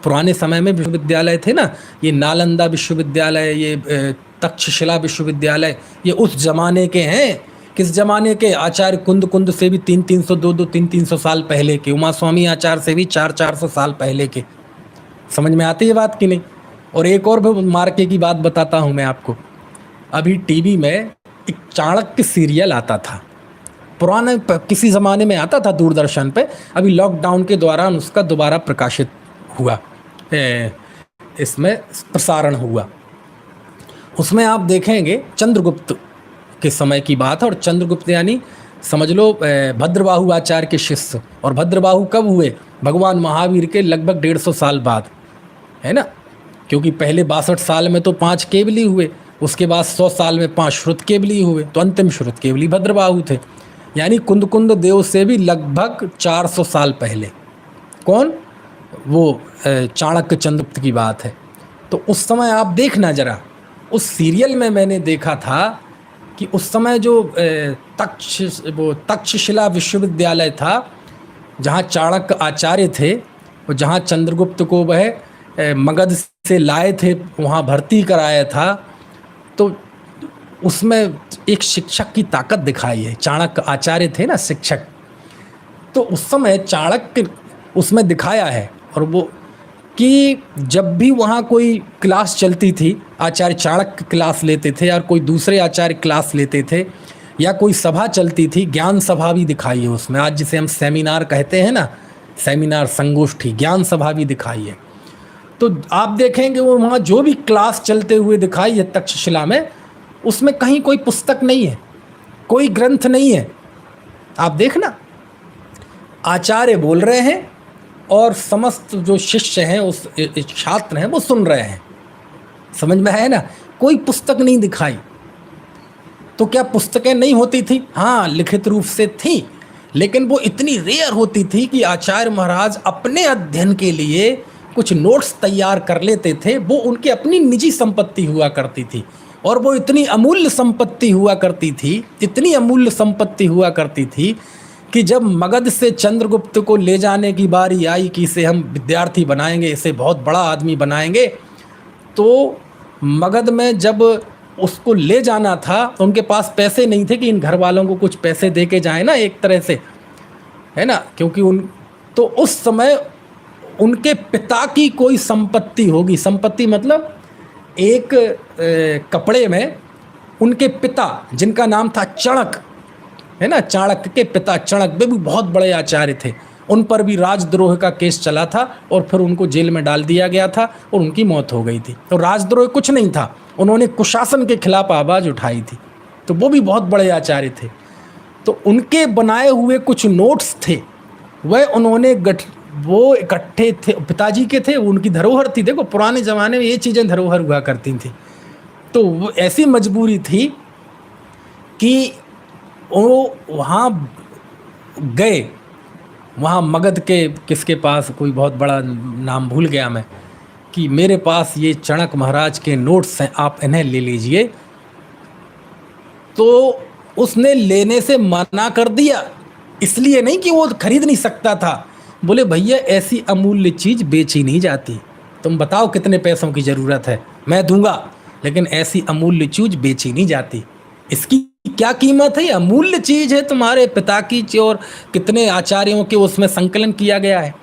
पुराने समय में विश्वविद्यालय थे ना, ये नालंदा विश्वविद्यालय, ये तक्षशिला विश्वविद्यालय, ये उस जमाने के हैं। किस जमाने के? आचार्य कुंद से भी 300 साल पहले के, उमा स्वामी आचार्य से भी 400 साल पहले के। समझ में आती है बात कि नहीं? और एक और भी मार्के की बात बताता हूँ मैं आपको। अभी टीवी में एक चाणक्य सीरियल आता था, पुराने किसी ज़माने में आता था दूरदर्शन पे। अभी लॉकडाउन के दौरान उसका दोबारा प्रकाशित हुआ, इसमें प्रसारण हुआ। उसमें आप देखेंगे चंद्रगुप्त के समय की बात है, और चंद्रगुप्त यानी समझ लो भद्रबाहु आचार्य के शिष्य। और भद्रबाहु कब हुए? भगवान महावीर के लगभग 150 साल बाद, है ना? क्योंकि पहले 62 साल में तो 5 केवली हुए, उसके बाद 100 साल में 5 श्रुत केवली हुए, तो अंतिम श्रुत केवली भद्रबाहु थे। यानी कुंद देव से भी लगभग 400 साल पहले। कौन? वो चाणक्य चंद्रगुप्त की बात है। तो उस समय आप देखना ज़रा, उस सीरियल में मैंने देखा था कि उस समय जो तक्षशिला विश्वविद्यालय था, जहाँ चाणक्य आचार्य थे और जहाँ चंद्रगुप्त को वह मगध से लाए थे, वहाँ भर्ती कराया था, तो उसमें एक शिक्षक की ताकत दिखाई है। चाणक्य आचार्य थे ना शिक्षक, तो उस समय चाणक्य उसमें दिखाया है। और वो कि जब भी वहाँ कोई क्लास चलती थी, आचार्य चाणक्य क्लास लेते थे और कोई दूसरे आचार्य क्लास लेते थे, या कोई सभा चलती थी, ज्ञान सभा भी दिखाई है उसमें, आज जिसे हम सेमिनार कहते हैं ना, सेमिनार, संगोष्ठी, ज्ञान सभा भी दिखाई है। तो आप देखेंगे वो वहाँ जो भी क्लास चलते हुए दिखाई है तक्षशिला में, उसमें कहीं कोई पुस्तक नहीं है, कोई ग्रंथ नहीं है। आप देखना, आचार्य बोल रहे हैं और समस्त जो शिष्य हैं, उस छात्र हैं, वो सुन रहे हैं। समझ में है ना? कोई पुस्तक नहीं दिखाई। तो क्या पुस्तकें नहीं होती थी? हाँ, लिखित रूप से थी, लेकिन वो इतनी रेयर होती थी कि आचार्य महाराज अपने अध्ययन के लिए कुछ नोट्स तैयार कर लेते थे। वो उनकी अपनी निजी संपत्ति हुआ करती थी, और वो इतनी अमूल्य संपत्ति हुआ करती थी, इतनी अमूल्य संपत्ति हुआ करती थी कि जब मगध से चंद्रगुप्त को ले जाने की बारी आई कि इसे हम विद्यार्थी बनाएंगे, इसे बहुत बड़ा आदमी बनाएंगे, तो मगध में जब उसको ले जाना था तो उनके पास पैसे नहीं थे कि इन घर वालों को कुछ पैसे दे के जाए ना, एक तरह से, है ना, क्योंकि तो उस समय उनके पिता की कोई संपत्ति होगी। संपत्ति मतलब एक कपड़े में उनके पिता, जिनका नाम था चणक, है ना, चाणक्य के पिता चणक, वे भी बहुत बड़े आचार्य थे। उन पर भी राजद्रोह का केस चला था और फिर उनको जेल में डाल दिया गया था और उनकी मौत हो गई थी। तो राजद्रोह कुछ नहीं था, उन्होंने कुशासन के खिलाफ आवाज़ उठाई थी। तो वो भी बहुत बड़े आचार्य थे। तो उनके बनाए हुए कुछ नोट्स थे, वह उन्होंने वो इकट्ठे थे, पिताजी के थे, उनकी धरोहर थी। देखो पुराने ज़माने में ये चीज़ें धरोहर हुआ करती थी। तो वो ऐसी मजबूरी थी कि वो वहाँ गए, वहाँ मगध के किसके पास, कोई बहुत बड़ा नाम भूल गया मैं, कि मेरे पास ये चाणक्य महाराज के नोट्स हैं, आप इन्हें ले लीजिए। तो उसने लेने से मना कर दिया, इसलिए नहीं कि वो खरीद नहीं सकता था। बोले भैया ऐसी अमूल्य चीज़ बेची नहीं जाती, तुम बताओ कितने पैसों की ज़रूरत है, मैं दूंगा, लेकिन ऐसी अमूल्य चीज़ बेची नहीं जाती। इसकी क्या कीमत है? अमूल्य चीज़ है, तुम्हारे पिता की, और कितने आचार्यों के उसमें संकलन किया गया है।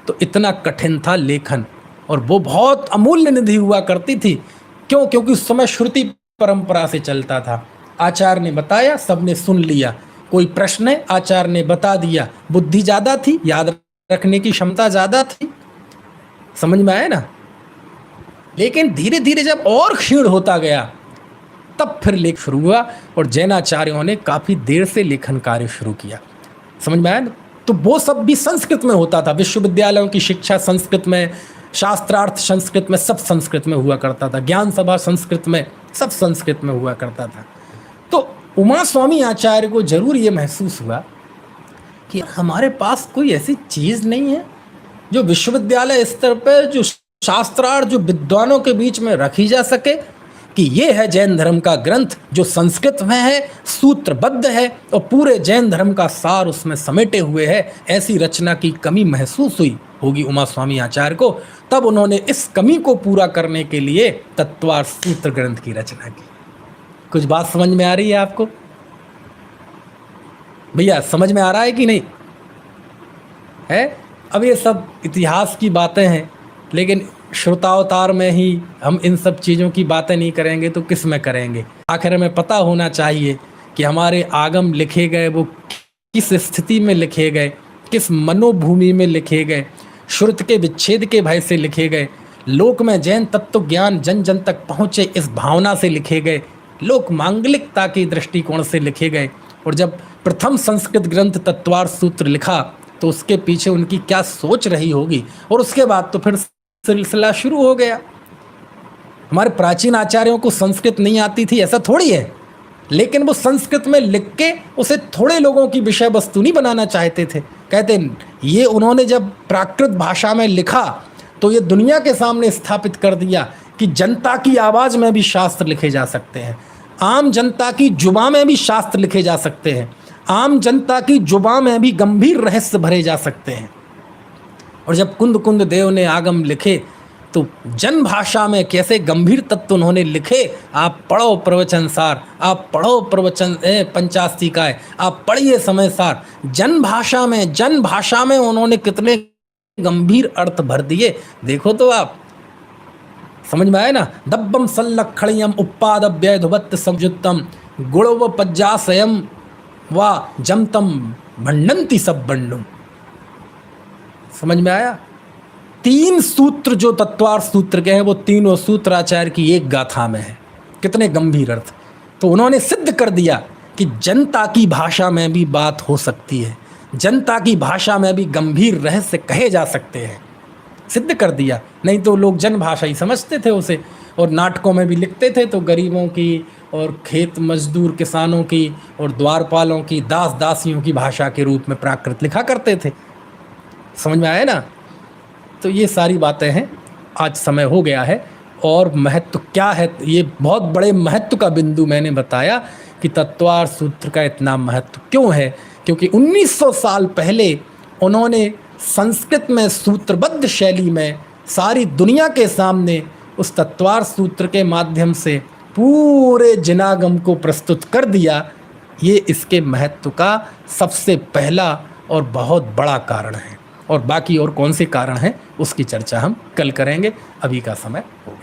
तो इतना कठिन था लेखन, और वो बहुत अमूल्य निधि हुआ करती थी। क्यों? क्योंकि उस समय श्रुति परंपरा से चलता था। आचार्य ने बताया, सबने सुन लिया, कोई प्रश्न है, आचार्य ने बता दिया। बुद्धि ज़्यादा थी, याद रखने की क्षमता ज़्यादा थी। समझ में आया ना? लेकिन धीरे धीरे जब और क्षीण होता गया, तब फिर लेख शुरू हुआ, और जैनाचार्यों ने काफ़ी देर से लेखन कार्य शुरू किया। समझ में आया ना? तो वो सब भी संस्कृत में होता था। विश्वविद्यालयों की शिक्षा संस्कृत में, शास्त्रार्थ संस्कृत में, सब संस्कृत में हुआ करता था। ज्ञान सभा संस्कृत में, सब संस्कृत में हुआ करता था। तो उमा स्वामी आचार्य को जरूर ये महसूस हुआ कि हमारे पास कोई ऐसी चीज़ नहीं है जो विश्वविद्यालय स्तर पर, जो शास्त्रार्थ, जो विद्वानों के बीच में रखी जा सके, कि ये है जैन धर्म का ग्रंथ जो संस्कृत में है, सूत्रबद्ध है और पूरे जैन धर्म का सार उसमें समेटे हुए है। ऐसी रचना की कमी महसूस हुई होगी उमा स्वामी आचार्य को। तब उन्होंने इस कमी को पूरा करने के लिए तत्वार्थ सूत्र ग्रंथ की रचना की। कुछ बात समझ में आ रही है आपको भैया? समझ में आ रहा है कि नहीं है? अब ये सब इतिहास की बातें हैं, लेकिन श्रोतावतार में ही हम इन सब चीज़ों की बातें नहीं करेंगे तो किस में करेंगे? आखिर में पता होना चाहिए कि हमारे आगम लिखे गए वो किस स्थिति में लिखे गए, किस मनोभूमि में लिखे गए, श्रुत के विच्छेद के भय से लिखे गए, लोक में जैन तत्व ज्ञान जन जन तक पहुँचे इस भावना से लिखे गए, लोक मांगलिकता के दृष्टिकोण से लिखे गए। और जब प्रथम संस्कृत ग्रंथ तत्वार्थ सूत्र लिखा तो उसके पीछे उनकी क्या सोच रही होगी, और उसके बाद तो फिर सिलसिला शुरू हो गया। हमारे प्राचीन आचार्यों को संस्कृत नहीं आती थी ऐसा थोड़ी है, लेकिन वो संस्कृत में लिख के उसे थोड़े लोगों की विषय वस्तु नहीं बनाना चाहते थे। कहते ये उन्होंने जब प्राकृत भाषा में लिखा तो ये दुनिया के सामने स्थापित कर दिया कि जनता की आवाज़ में भी शास्त्र लिखे जा सकते हैं, आम जनता की जुबान में भी शास्त्र लिखे जा सकते हैं, आम जनता की जुबान में भी गंभीर रहस्य भरे जा सकते हैं। और जब कुंद कुंद देव ने आगम लिखे तो जन भाषा में कैसे गंभीर तत्व उन्होंने लिखे। आप पढ़ो प्रवचन सार, आप पढ़ो प्रवचन पंचास्तिकाय, आप पढ़िए समय सार। जन भाषा में उन्होंने कितने गंभीर अर्थ भर दिए, देखो तो आप समझ में आए ना। दब्बम सल्लखड़ियम उपादव्य धुवत्त संयुक्तम गुणव पज्जासयम व जमतम भंडंती सब बंडुम। समझ में आया। 3 सूत्र जो तत्वार्थ सूत्र के हैं वो तीनों सूत्र आचार्य की एक गाथा में है। कितने गंभीर अर्थ। तो उन्होंने सिद्ध कर दिया कि जनता की भाषा में भी बात हो सकती है, जनता की भाषा में भी गंभीर रहस्य कहे जा सकते हैं। सिद्ध कर दिया। नहीं तो लोग जन भाषा ही समझते थे उसे, और नाटकों में भी लिखते थे तो गरीबों की और खेत मजदूर किसानों की और द्वारपालों की, दास दासियों की भाषा के रूप में प्राकृत लिखा करते थे। समझ में आया ना। तो ये सारी बातें हैं। आज समय हो गया है और महत्व क्या है, ये बहुत बड़े महत्व का बिंदु मैंने बताया कि तत्वार्थ सूत्र का इतना महत्व क्यों है। क्योंकि 1900 साल पहले उन्होंने संस्कृत में सूत्रबद्ध शैली में सारी दुनिया के सामने उस तत्वार्थ सूत्र के माध्यम से पूरे जिनागम को प्रस्तुत कर दिया। ये इसके महत्व का सबसे पहला और बहुत बड़ा कारण है। और बाकी और कौन से कारण हैं उसकी चर्चा हम कल करेंगे। अभी का समय हो